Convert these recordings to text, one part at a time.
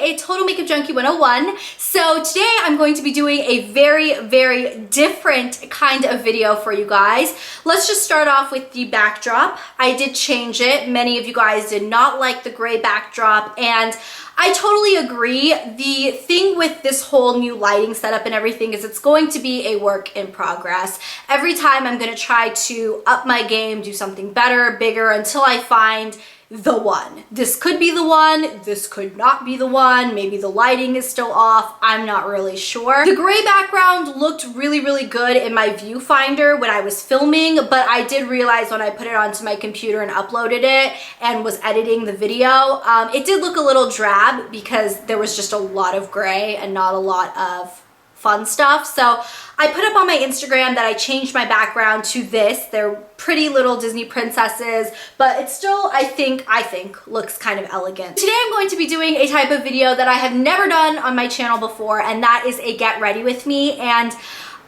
a Total Makeup Junkie 101. So today I'm going to be doing a very different kind of video for you guys. Let's just start off with the backdrop. I did change it. Many of you guys did not like the gray backdrop, and I totally agree. The thing with this whole new lighting setup and everything is it's going to be a work in progress. Every time I'm going to try to up my game, do something better, bigger, until I find the one. This could be the one, this could not be the one, maybe the lighting is still off, I'm not really sure. The gray background looked really good in my viewfinder when I was filming, but I did realize when I put it onto my computer and uploaded it and was editing the video, it did look a little drab because there was just a lot of gray and not a lot of fun stuff. So I put up on my Instagram that I changed my background to this. They're pretty little Disney princesses, but it still, I think looks kind of elegant. Today I'm going to be doing a type of video that I have never done on my channel before, and that is a get ready with me. And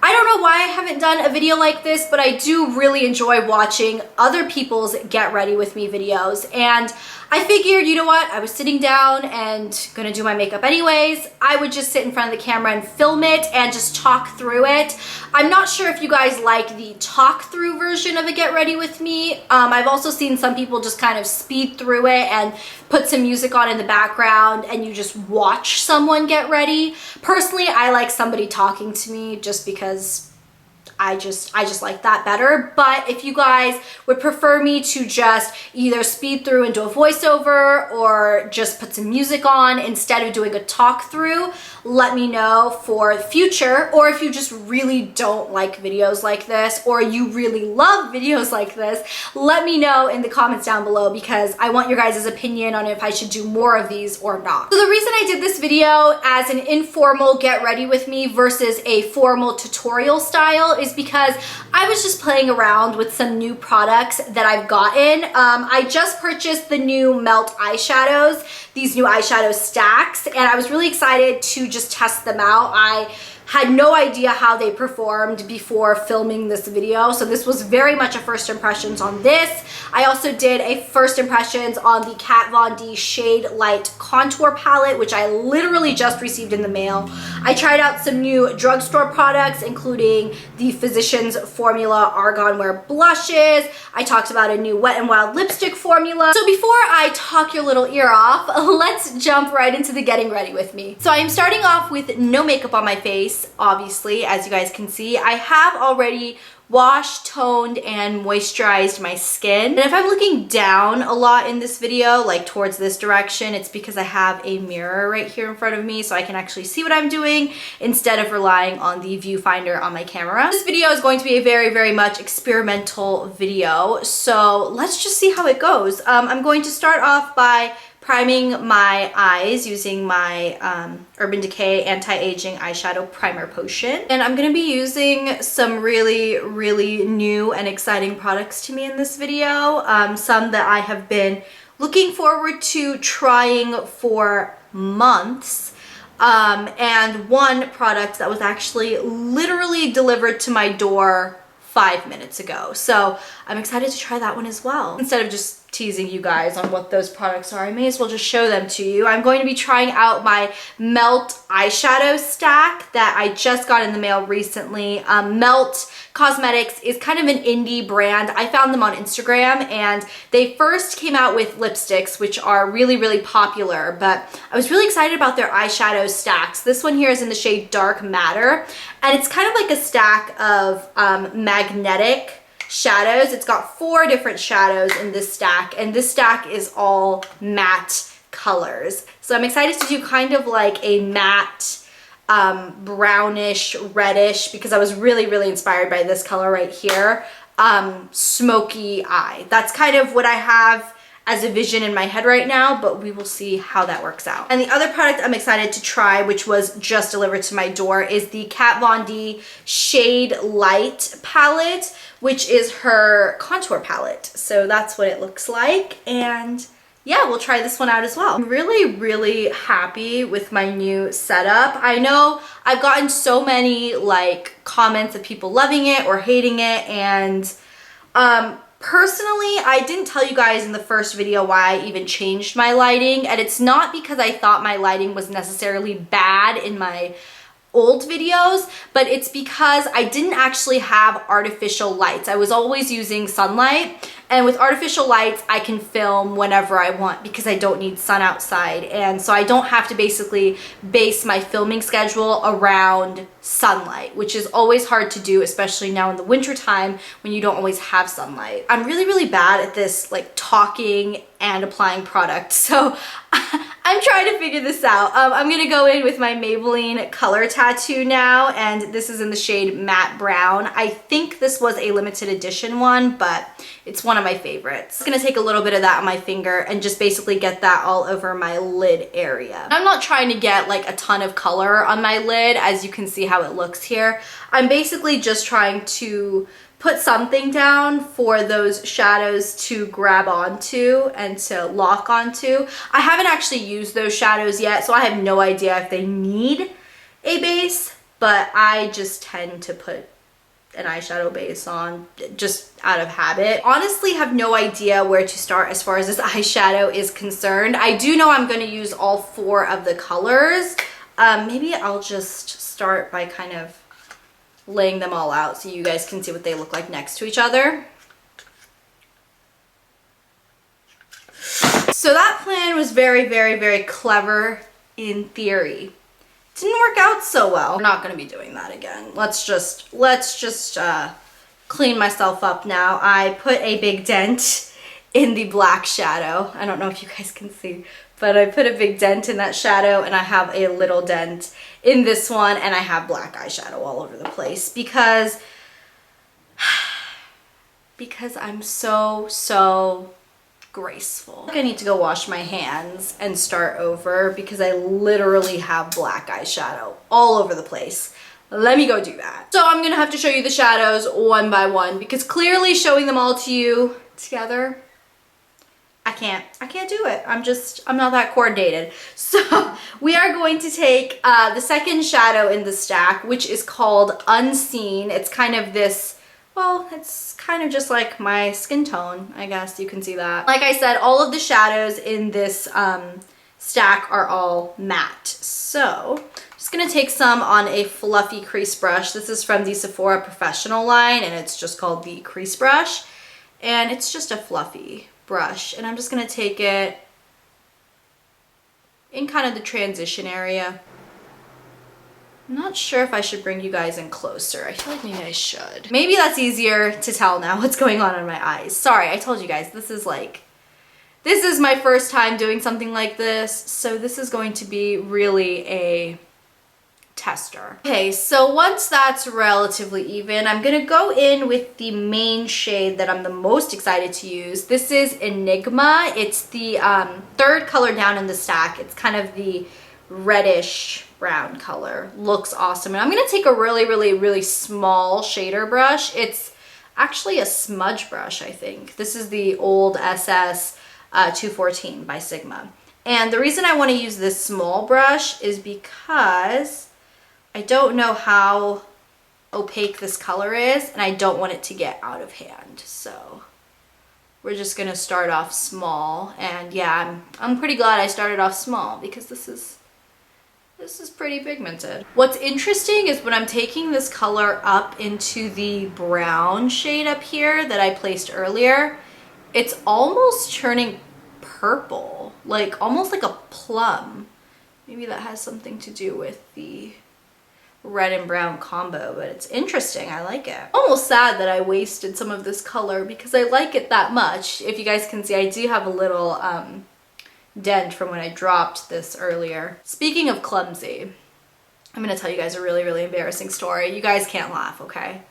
I don't know why I haven't done a video like this, but I do really enjoy watching other people's get ready with me videos. And I figured, you know what, I was sitting down and gonna do my makeup anyways. I would just sit in front of the camera and film it and just talk through it. I'm not sure if you guys like the talk through version of a get ready with me. I've also seen some people just kind of speed through it and put some music on in the background and you just watch someone get ready. Personally, I like somebody talking to me just because I just like that better. But if you guys would prefer me to just either speed through and do a voiceover or just put some music on instead of doing a talk through, let me know for future. Or if you just really don't like videos like this, or you really love videos like this, let me know in the comments down below, because I want your guys' opinion on if I should do more of these or not. So the reason I did this video as an informal get ready with me versus a formal tutorial style is because I was just playing around with some new products that I've gotten. I just purchased the new Melt eyeshadows, these new eyeshadow stacks, and I was really excited to just test them out. I had no idea how they performed before filming this video, so this was very much a first impressions on this. I also did a first impressions on the Kat Von D Shade Light Contour Palette, which I literally just received in the mail. I tried out some new drugstore products, including the Physicians Formula Argan Wear blushes. I talked about a new Wet n Wild lipstick formula. So before I talk your little ear off, let's jump right into the getting ready with me. So I am starting off with no makeup on my face. Obviously, as you guys can see, I have already washed, toned, and moisturized my skin. And if I'm looking down a lot in this video, like towards this direction, it's because I have a mirror right here in front of me so I can actually see what I'm doing instead of relying on the viewfinder on my camera. This video is going to be a very much experimental video, so let's just see how it goes. I'm going to start off by priming my eyes using my Urban Decay Anti-Aging Eyeshadow Primer Potion. And I'm gonna be using some really new and exciting products to me in this video. Some that I have been looking forward to trying for months. And one product that was actually literally delivered to my door 5 minutes ago. So I'm excited to try that one as well. Instead of just teasing you guys on what those products are, I may as well just show them to you. I'm going to be trying out my Melt eyeshadow stack that I just got in the mail recently. Melt Cosmetics is kind of an indie brand. I found them on Instagram, and they first came out with lipsticks, which are really popular, but I was really excited about their eyeshadow stacks. This one here is in the shade Dark Matter, and it's kind of like a stack of magnetic shadows. It's got 4 different shadows in this stack, and this stack is all matte colors. So I'm excited to do kind of like a matte brownish reddish, because I was really inspired by this color right here, smoky eye. That's kind of what I have as a vision in my head right now, but we will see how that works out. And the other product I'm excited to try, which was just delivered to my door, is the Kat Von D Shade Light palette, which is her contour palette. So that's what it looks like, and yeah, we'll try this one out as well. I'm really happy with my new setup. I know I've gotten so many like comments of people loving it or hating it, and Personally, I didn't tell you guys in the first video why I even changed my lighting, and it's not because I thought my lighting was necessarily bad in my old videos, but it's because I didn't actually have artificial lights. I was always using sunlight, and with artificial lights I can film whenever I want because I don't need sun outside, and so I don't have to basically base my filming schedule around sunlight, which is always hard to do, especially now in the winter time when you don't always have sunlight. I'm really bad at this, like talking and applying product, so I'm trying to figure this out. I'm gonna go in with my Maybelline color tattoo now, and this is in the shade Matte Brown. I think this was a limited edition one, but it's one of my favorites. I'm gonna take a little bit of that on my finger and just basically get that all over my lid area. I'm not trying to get like a ton of color on my lid, as you can see how it looks here. I'm basically just trying to put something down for those shadows to grab onto and to lock onto. I haven't actually used those shadows yet, so I have no idea if they need a base, but I just tend to put an eyeshadow base on just out of habit. Honestly, have no idea where to start as far as this eyeshadow is concerned. I do know I'm going to use all 4 of the colors. Maybe I'll just start by kind of laying them all out so you guys can see what they look like next to each other. So that plan was very clever in theory. Didn't work out so well. We're not going to be doing that again. Let's just clean myself up now. I put a big dent in the black shadow. I don't know if you guys can see, but I put a big dent in that shadow, and I have a little dent in this one, and I have black eyeshadow all over the place because I'm so graceful. I need to go wash my hands and start over because I literally have black eyeshadow all over the place. Let me go do that. So I'm gonna have to show you the shadows one by one because clearly showing them all to you together, I can't do it. I'm not that coordinated. So we are going to take the second shadow in the stack, which is called Unseen. It's kind of this, well, it's kind of just like my skin tone, I guess you can see that. Like I said, all of the shadows in this stack are all matte. So I'm just gonna take some on a fluffy crease brush. This is from the Sephora Professional line, and it's just called the crease brush. And it's just a fluffy brush, and I'm just gonna take it in kind of the transition area. I'm not sure if I should bring you guys in closer. I feel like maybe I should. Maybe that's easier to tell now what's going on in my eyes. Sorry, I told you guys, this is my first time doing something like this, so this is going to be really a tester. Okay, so once that's relatively even, I'm gonna go in with the main shade that I'm the most excited to use. This is Enigma. It's the 3rd color down in the stack. It's kind of the reddish brown color. Looks awesome. And I'm gonna take a really small shader brush. It's actually a smudge brush, I think. This is the old SS 214 by Sigma. And the reason I want to use this small brush is because I don't know how opaque this color is, and I don't want it to get out of hand. So we're just gonna start off small, and yeah, I'm pretty glad I started off small because this is pretty pigmented. What's interesting is when I'm taking this color up into the brown shade up here that I placed earlier, it's almost turning purple, like almost like a plum. Maybe that has something to do with the red and brown combo, but it's interesting. I like it. Almost sad that I wasted some of this color because I like it that much. If you guys can see, I do have a little dent from when I dropped this earlier. Speaking of clumsy, I'm gonna tell you guys a really embarrassing story. You guys can't laugh, okay?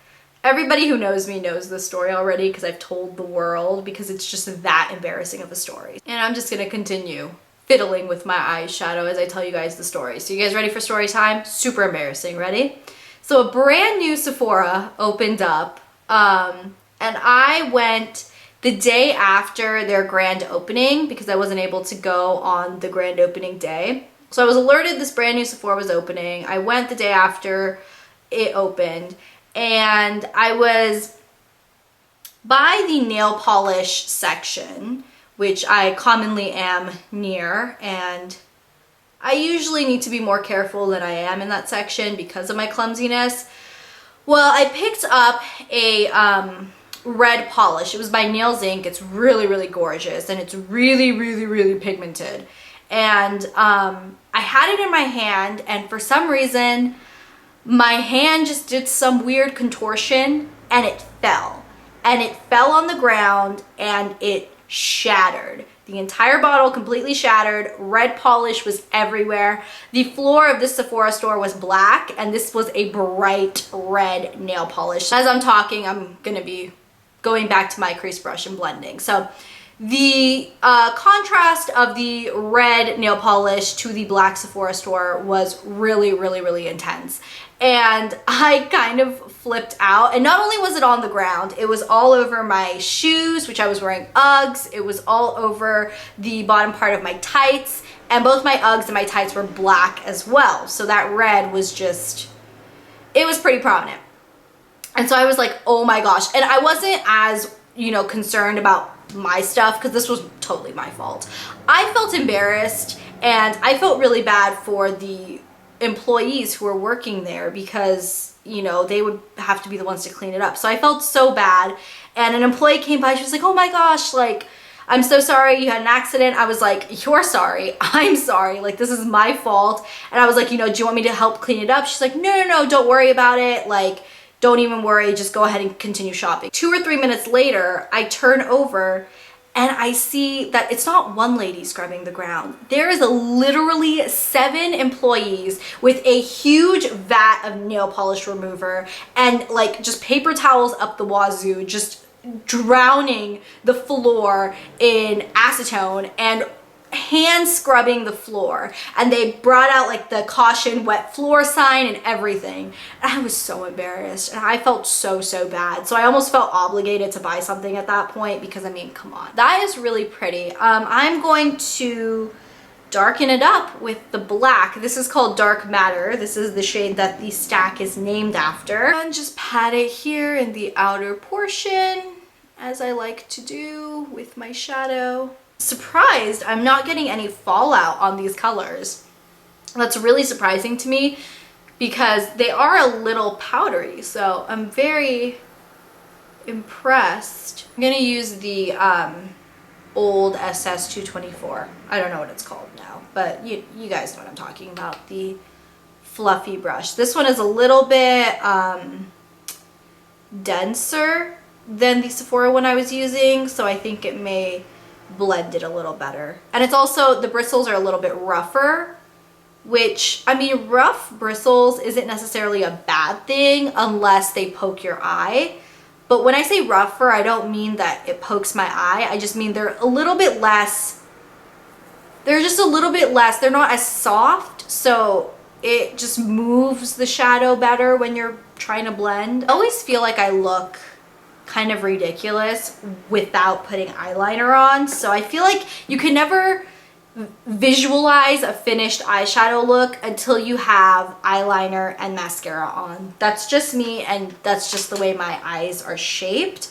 Everybody who knows me knows this story already because I've told the world, because it's just that embarrassing of a story. And I'm just gonna continue fiddling with my eyeshadow as I tell you guys the story. So you guys ready for story time? Super embarrassing. Ready? So a brand new Sephora opened up, and I went the day after their grand opening because I wasn't able to go on the grand opening day. So I was alerted this brand new Sephora was opening. I went the day after it opened, and I was by the nail polish section, which I commonly am near, and I usually need to be more careful than I am in that section because of my clumsiness. Well, I picked up a red polish. It was by Nails Inc. It's really, really gorgeous, and it's really, really, really pigmented. And I had it in my hand, and for some reason, my hand just did some weird contortion, and it fell. And it fell on the ground, and it shattered. The entire bottle completely shattered. Red polish was everywhere. The floor of this Sephora store was black, and this was a bright red nail polish. As I'm talking, I'm gonna be going back to my crease brush and blending. So the contrast of the red nail polish to the black Sephora store was really, really, really intense. And I kind of flipped out, and not only was it on the ground, it was all over my shoes, which I was wearing Uggs. It was all over the bottom part of my tights, and both my Uggs and my tights were black as well. So that red was just, it was pretty prominent. And so I was like, oh my gosh. And I wasn't as, you know, concerned about my stuff because this was totally my fault. I felt embarrassed, and I felt really bad for the employees who were working there because, you know, they would have to be the ones to clean it up. So I felt so bad, and an employee came by. She was like, oh my gosh, like, I'm so sorry you had an accident. I was like, you're sorry, I'm sorry, like, this is my fault. And I was like, you know, do you want me to help clean it up? She's like, no, don't worry about it, like, don't even worry, just go ahead and continue shopping. 2 or 3 minutes later, I turn over and I see that it's not one lady scrubbing the ground. There is literally 7 employees with a huge vat of nail polish remover and like just paper towels up the wazoo, just drowning the floor in acetone and hand scrubbing the floor. And they brought out like the caution wet floor sign and everything. And I was so embarrassed, and I felt so bad. So I almost felt obligated to buy something at that point because, I mean, come on. That is really pretty. I'm going to darken it up with the black. This is called Dark Matter. This is the shade that the stack is named after. And just pat it here in the outer portion, as I like to do with my shadow. Surprised I'm not getting any fallout on these colors. That's really surprising to me because they are a little powdery, so I'm very impressed. I'm gonna use the old SS224. I don't know what it's called now, but you guys know what I'm talking about, the fluffy brush. This one is a little bit denser than the Sephora one I was using, so I think it may blend it a little better. And it's also, the bristles are a little bit rougher, which, I mean, rough bristles isn't necessarily a bad thing unless they poke your eye. But when I say rougher, I don't mean that it pokes my eye. I just mean they're a little bit less, they're just a little bit less, they're not as soft, so it just moves the shadow better when you're trying to blend. I always feel like I look kind of ridiculous without putting eyeliner on, so I feel like you can never visualize a finished eyeshadow look until you have eyeliner and mascara on. That's just me, and that's just the way my eyes are shaped.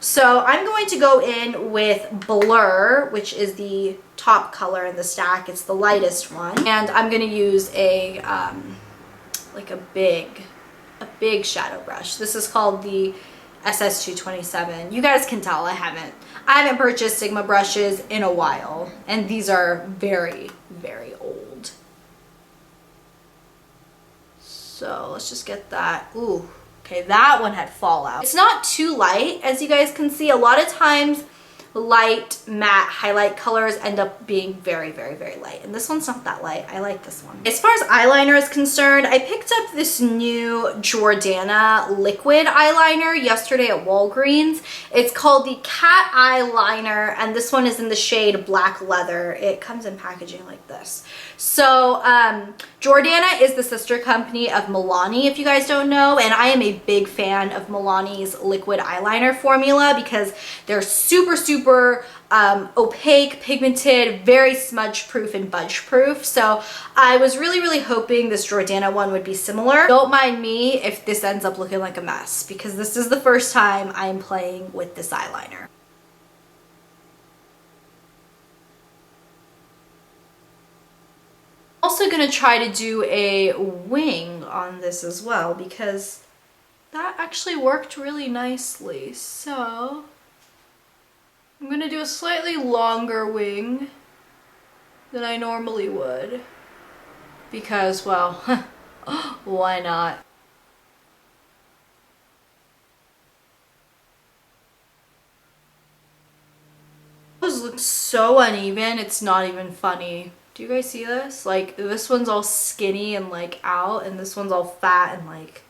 So I'm going to go in with Blur, which is the top color in the stack. It's the lightest one, and I'm going to use a like a big shadow brush. This is called the SS227. You guys can tell I haven't purchased Sigma brushes in a while, and these are very old. So let's just get that. Ooh, okay, that one had fallout. It's not too light, as you guys can see. A lot of times light matte highlight colors end up being very light, and this one's not that light. I like this one. As far as eyeliner is concerned, I picked up this new Jordana liquid eyeliner yesterday at Walgreens. It's called the Cat Eyeliner, and this one is in the shade Black Leather. It comes in packaging like this. So Jordana is the sister company of Milani, if you guys don't know, and I am a big fan of Milani's liquid eyeliner formula because they're super super opaque, pigmented, very smudge proof and budge proof. So I was really hoping this Jordana one would be similar. Don't mind me if this ends up looking like a mess, because this is the first time I'm playing with this eyeliner. Also gonna try to do a wing on this as well, because that actually worked really nicely. So I'm gonna do a slightly longer wing than I normally would, because, well, why not? Those look so uneven, it's not even funny. Do you guys see this? Like, this one's all skinny and like out, and this one's all fat and like...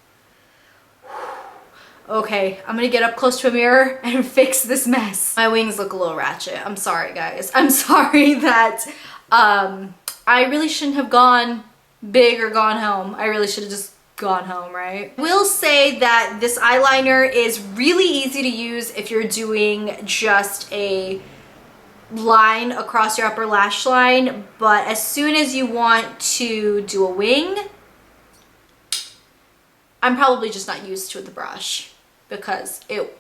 Okay, I'm gonna get up close to a mirror and fix this mess. My wings look a little ratchet. I'm sorry, guys. I'm sorry that I really shouldn't have gone big or gone home. I really should have just gone home, right? I will say that this eyeliner is really easy to use if you're doing just a line across your upper lash line, but as soon as you want to do a wing, I'm probably just not used to the brush because it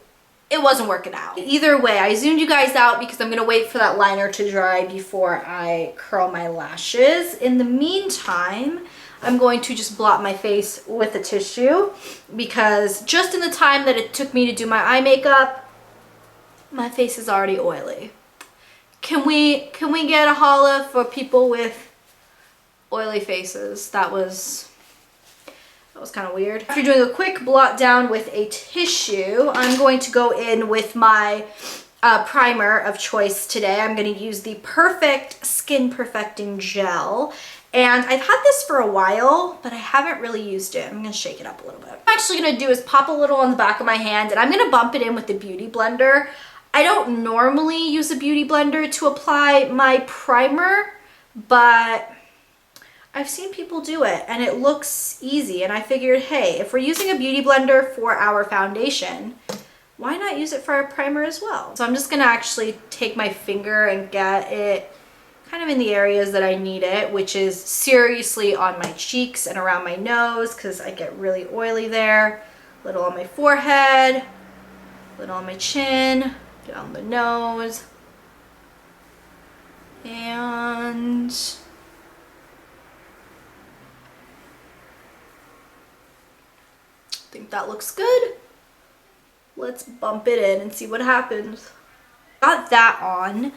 wasn't working out. Either way, I zoomed you guys out because I'm gonna wait for that liner to dry before I curl my lashes. In the meantime, I'm going to just blot my face with a tissue, because just in the time that it took me to do my eye makeup, my face is already oily. Can we get a holla for people with oily faces? That was kind of weird. After doing a quick blot down with a tissue, I'm going to go in with my primer of choice today. I'm going to use the Perfekt Skin Perfecting Gel. And I've had this for a while, but I haven't really used it. I'm going to shake it up a little bit. What I'm actually going to do is pop a little on the back of my hand, and I'm going to bump it in with the Beauty Blender. I don't normally use a Beauty Blender to apply my primer, but I've seen people do it and it looks easy, and I figured, hey, if we're using a Beauty Blender for our foundation, why not use it for our primer as well? So I'm just gonna actually take my finger and get it kind of in the areas that I need it, which is seriously on my cheeks and around my nose, because I get really oily there. A little on my forehead, a little on my chin, down the nose, and I think that looks good. Let's bump it in and see what happens. Got that on.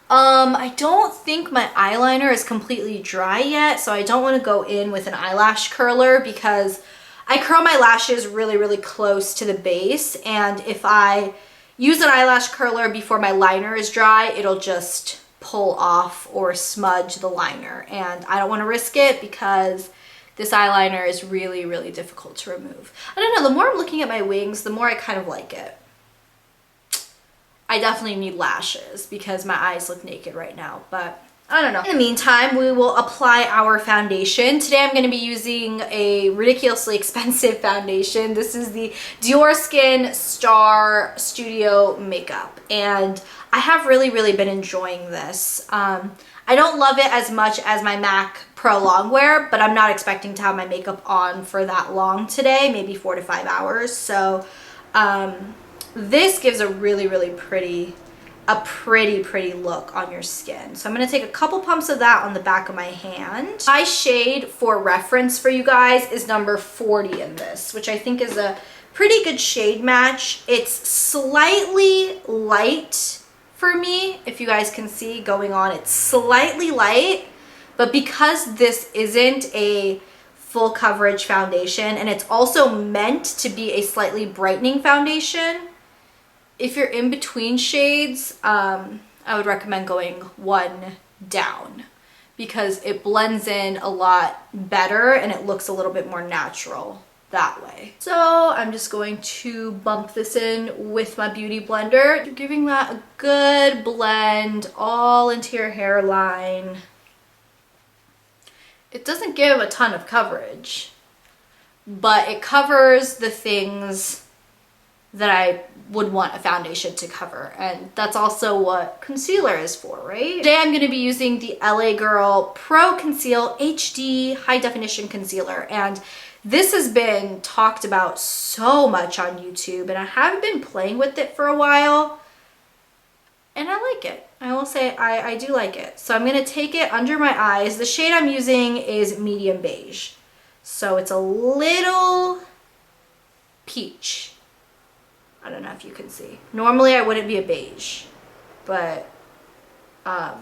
I don't think my eyeliner is completely dry yet, so I don't want to go in with an eyelash curler, because I curl my lashes really close to the base, and if I use an eyelash curler before my liner is dry, it'll just pull off or smudge the liner, and I don't want to risk it because this eyeliner is really difficult to remove. I don't know, the more I'm looking at my wings, the more I kind of like it. I definitely need lashes because my eyes look naked right now, but I don't know. In the meantime, we will apply our foundation. Today I'm going to be using a ridiculously expensive foundation. This is the Dior Skin Star Studio Makeup, and I have really been enjoying this. I don't love it as much as my MAC Pro Longwear, but I'm not expecting to have my makeup on for that long today, maybe 4 to 5 hours. So this gives a really pretty look on your skin. So I'm going to take a couple pumps of that on the back of my hand. My shade for reference for you guys is number 40 in this, which I think is a pretty good shade match. It's slightly light for me, if you guys can see going on. It's slightly light, but because this isn't a full coverage foundation, and it's also meant to be a slightly brightening foundation, if you're in between shades, I would recommend going one down, because it blends in a lot better and it looks a little bit more natural that way. So I'm just going to bump this in with my Beauty Blender, giving that a good blend all into your hairline. It doesn't give a ton of coverage, but it covers the things that I would want a foundation to cover. And that's also what concealer is for, right? Today I'm gonna be using the LA Girl Pro Conceal HD High Definition Concealer. And this has been talked about so much on YouTube, and I haven't been playing with it for a while. And I like it. I will say I do like it. So I'm gonna take it under my eyes. The shade I'm using is medium beige. So it's a little peach. I don't know if you can see. Normally I wouldn't be a beige, but I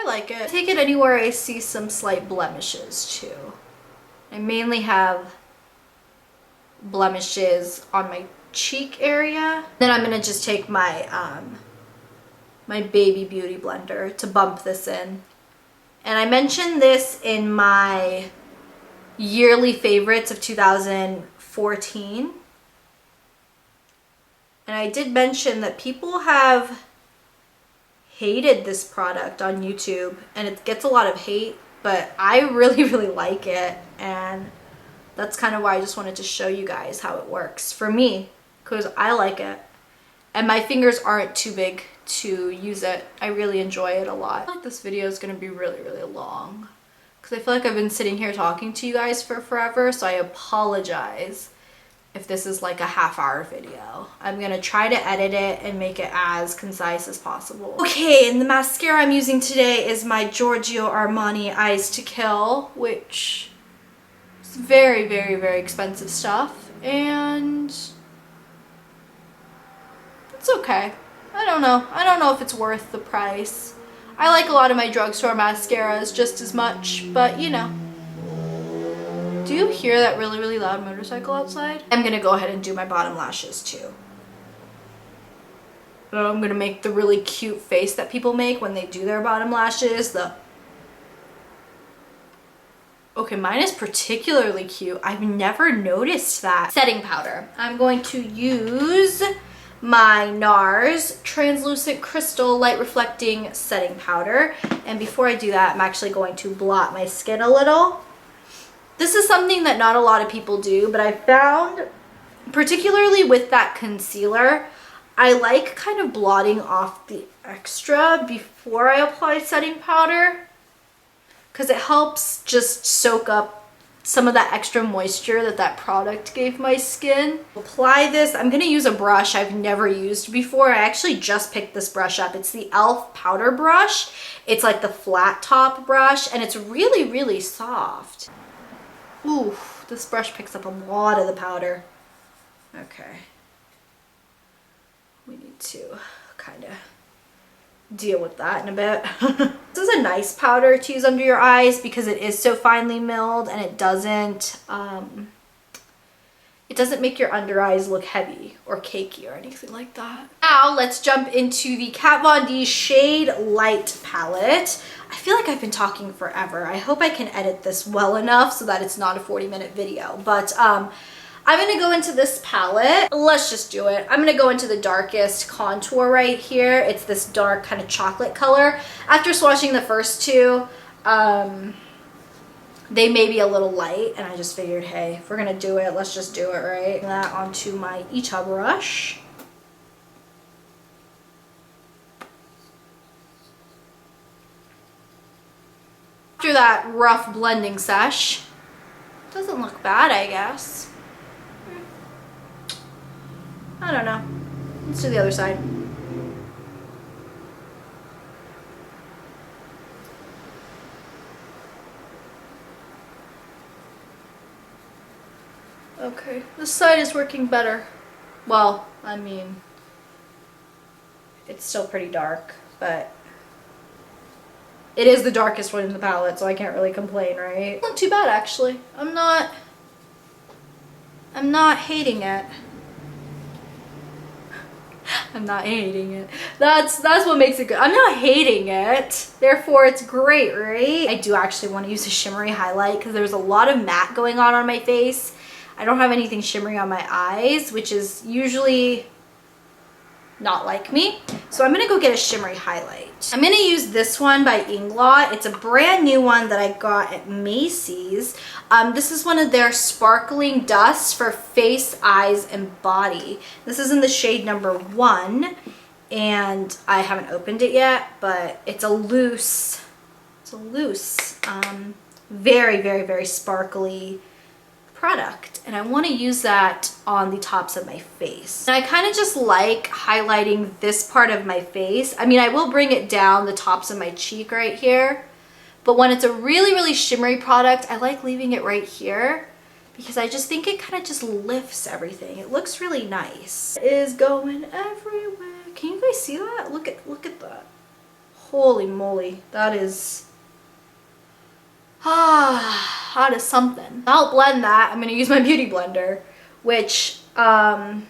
like it. I take it anywhere I see some slight blemishes too. I mainly have blemishes on my cheek area. Then I'm gonna just take my my Baby Beauty blender to bump this in. And I mentioned this in my yearly favorites of 2014. And I did mention that people have hated this product on YouTube, and it gets a lot of hate, but I really, really like it. And that's kind of why I just wanted to show you guys how it works for me, because I like it. And my fingers aren't too big to use it. I really enjoy it a lot. I feel like this video is going to be really, really long, because I feel like I've been sitting here talking to you guys for forever, so I apologize if this is like a half-hour video. I'm gonna try to edit it and make it as concise as possible. Okay, and the mascara I'm using today is my Giorgio Armani Eyes to Kill, which is very, very, very expensive stuff, and it's okay. I don't know if it's worth the price. I like a lot of my drugstore mascaras just as much, but you know. Do you hear that really, really loud motorcycle outside? I'm gonna go ahead and do my bottom lashes too. I'm gonna make the really cute face that people make when they do their bottom lashes. Okay, mine is particularly cute. I've never noticed that. Setting powder. I'm going to use my Nars Translucent Crystal Light Reflecting Setting Powder. And before I do that, I'm actually going to blot my skin a little. This is something that not a lot of people do, but I found, particularly with that concealer, I like kind of blotting off the extra before I apply setting powder, because it helps just soak up some of that extra moisture that that product gave my skin. Apply this. I'm going to use a brush I've never used before. I actually just picked this brush up. It's the e.l.f. powder brush. It's like the flat top brush, and it's really, really soft. Ooh, this brush picks up a lot of the powder. Okay. We need to kind of deal with that in a bit. This is a nice powder to use under your eyes because it is so finely milled, and it doesn't make your under eyes look heavy or cakey or anything like that. Now let's jump into the Kat Von D Shade Light palette. I feel like I've been talking forever. I hope I can edit this well enough so that it's not a 40-minute video. But I'm gonna go into this palette. Let's just do it. I'm gonna go into the darkest contour right here. It's this dark kind of chocolate color. After swatching the first two, they may be a little light, and I just figured, hey, if we're gonna do it, let's just do it, right? That onto my Ita brush. After that rough blending sesh, doesn't look bad, I guess. I don't know. Let's do the other side. Okay, this side is working better. Well, I mean, it's still pretty dark, but it is the darkest one in the palette, so I can't really complain, right? Not too bad, actually. I'm not hating it. I'm not hating it. That's what makes it good. I'm not hating it. Therefore, it's great, right? I do actually want to use a shimmery highlight because there's a lot of matte going on my face. I don't have anything shimmery on my eyes, which is usually not like me. So I'm gonna go get a shimmery highlight. I'm gonna use this one by Inglot. It's a brand new one that I got at Macy's. This is one of their sparkling dusts for face, eyes, and body. This is in the shade number 1, and I haven't opened it yet, but it's a loose, very, very, very sparkly product, and I want to use that on the tops of my face. And I kind of just like highlighting this part of my face. I mean, I will bring it down the tops of my cheek right here, but when it's a really, really shimmery product, I like leaving it right here because I just think it kind of just lifts everything. It looks really nice. It is going everywhere. Can you guys see that? Look at that. Holy moly, that is that is something. I'll blend that. I'm gonna use my beauty blender, which I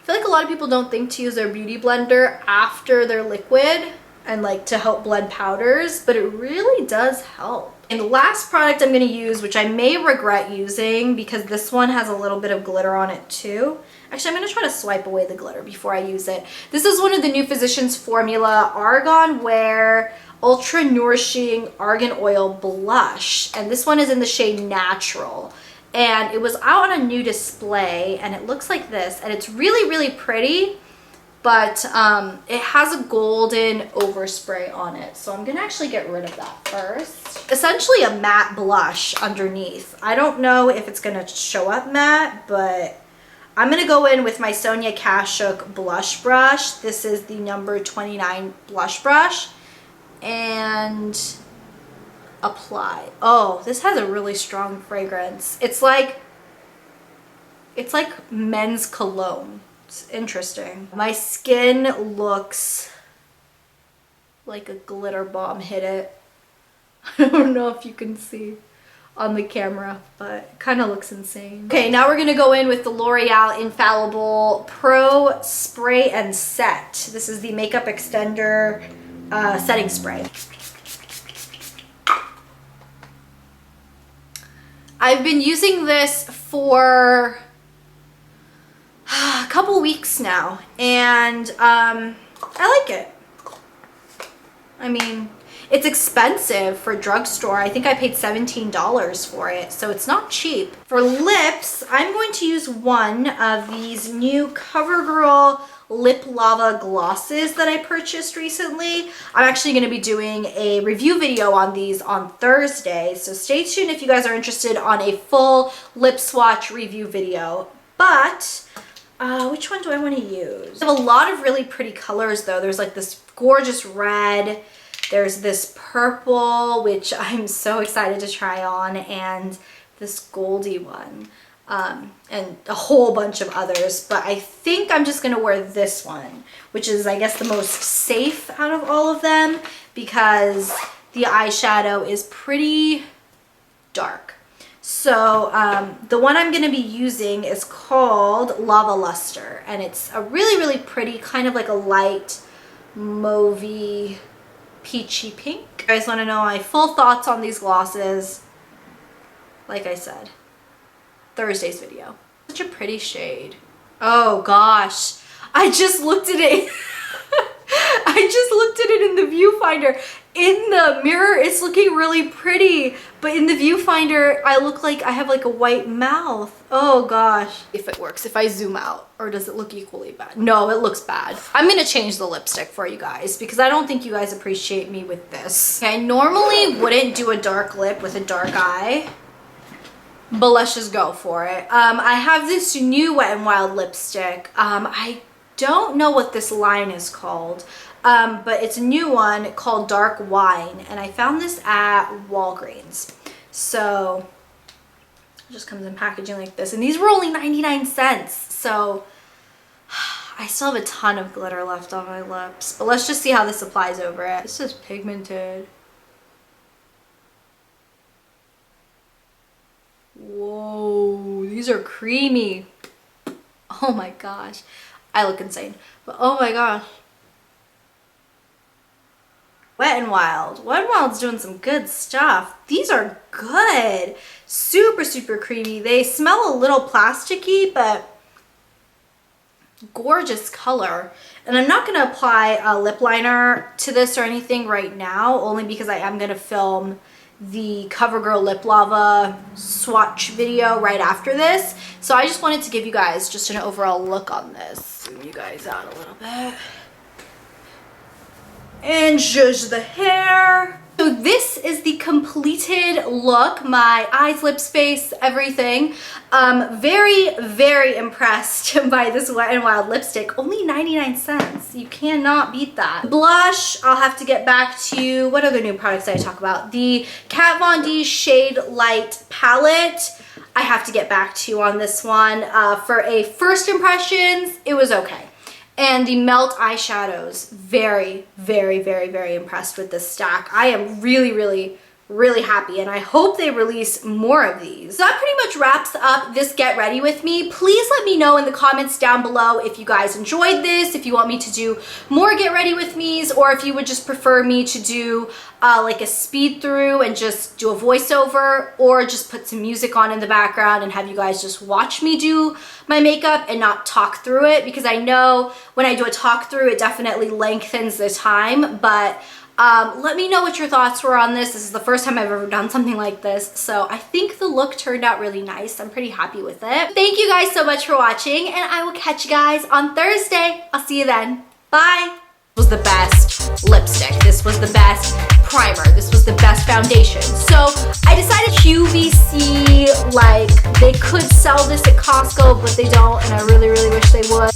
feel like a lot of people don't think to use their beauty blender after their liquid and like to help blend powders, but it really does help. And the last product I'm gonna use, which I may regret using because this one has a little bit of glitter on it too. Actually, I'm gonna try to swipe away the glitter before I use it. This is one of the new Physicians Formula Argan Wear Ultra Nourishing Argan Oil Blush, and this one is in the shade Natural, and it was out on a new display, and it looks like this, and it's really, really pretty, but it has a golden overspray on it, so I'm gonna actually get rid of that first. Essentially a matte blush underneath. I don't know if it's gonna show up matte, but I'm gonna go in with my Sonia Kashuk blush brush. This is the number 29 blush brush, and apply. Oh, this has a really strong fragrance. It's like men's cologne. It's interesting. My skin looks like a glitter bomb hit it. I don't know if you can see on the camera, but it kind of looks insane. Okay, now we're gonna go in with the L'Oreal Infallible Pro Spray and Set. This is the makeup extender setting spray. I've been using this for a couple weeks now, and I like it. I mean, it's expensive for drugstore. I think I paid $17 for it, so it's not cheap. For lips, I'm going to use one of these new CoverGirl Lip Lava glosses that I purchased recently. I'm actually going to be doing a review video on these on Thursday, so stay tuned if you guys are interested on a full lip swatch review video. But which one do I want to use? I have a lot of really pretty colors though. There's like this gorgeous red, there's this purple, which I'm so excited to try on, and this goldy one. And a whole bunch of others, but I think I'm just gonna wear this one, which is, I guess, the most safe out of all of them because the eyeshadow is pretty dark. So the one I'm gonna be using is called Lava Luster, and it's a really, really pretty, kind of like a light mauvey peachy pink. You guys wanna know my full thoughts on these glosses? Like I said, Thursday's video. Such a pretty shade. Oh gosh, I just looked at it. I just looked at it in the viewfinder. In the mirror, it's looking really pretty, but in the viewfinder, I look like I have like a white mouth. Oh gosh. If it works, if I zoom out, or does it look equally bad? No, it looks bad. I'm gonna change the lipstick for you guys because I don't think you guys appreciate me with this. Okay, I normally wouldn't do a dark lip with a dark eye, but let's just go for it. I have this new Wet n Wild lipstick. I don't know what this line is called, but it's a new one called Dark Wine, and I found this at Walgreens. So it just comes in packaging like this, and these were only 99 cents. So I still have a ton of glitter left on my lips, but let's just see how this applies over it. This is pigmented. Whoa, these are creamy. Oh my gosh, I look insane, but oh my gosh. Wet n Wild. Wet n Wild's doing some good stuff. These are good. Super, super creamy. They smell a little plasticky, but gorgeous color. And I'm not going to apply a lip liner to this or anything right now, only because I am going to film the Covergirl Lip Lava swatch video right after this. So I just wanted to give you guys just an overall look on this. Zoom you guys out a little bit. And zhuzh the hair. So this is the completed look, my eyes, lips, face, everything. Very, very impressed by this Wet n Wild lipstick. Only 99 cents. You cannot beat that. Blush, I'll have to get back to, what other new products did I talk about? The Kat Von D Shade Light palette. I have to get back to you on this one. For a first impressions, it was okay. And the Melt eyeshadows, very, very, very, very impressed with this stack. I am really, really, really happy, and I hope they release more of these. So that pretty much wraps up this Get Ready With Me. Please let me know in the comments down below if you guys enjoyed this, if you want me to do more Get Ready With Me's, or if you would just prefer me to do like a speed through and just do a voiceover, or just put some music on in the background and have you guys just watch me do my makeup and not talk through it, because I know when I do a talk through it definitely lengthens the time. But let me know what your thoughts were on this. This is the first time I've ever done something like this, so I think the look turned out really nice. I'm pretty happy with it. Thank you guys so much for watching, and I will catch you guys on Thursday. I'll see you then. Bye. This was the best lipstick. This was the best primer. This was the best foundation. So I decided QVC, like, they could sell this at Costco, but they don't, and I really, really wish they would.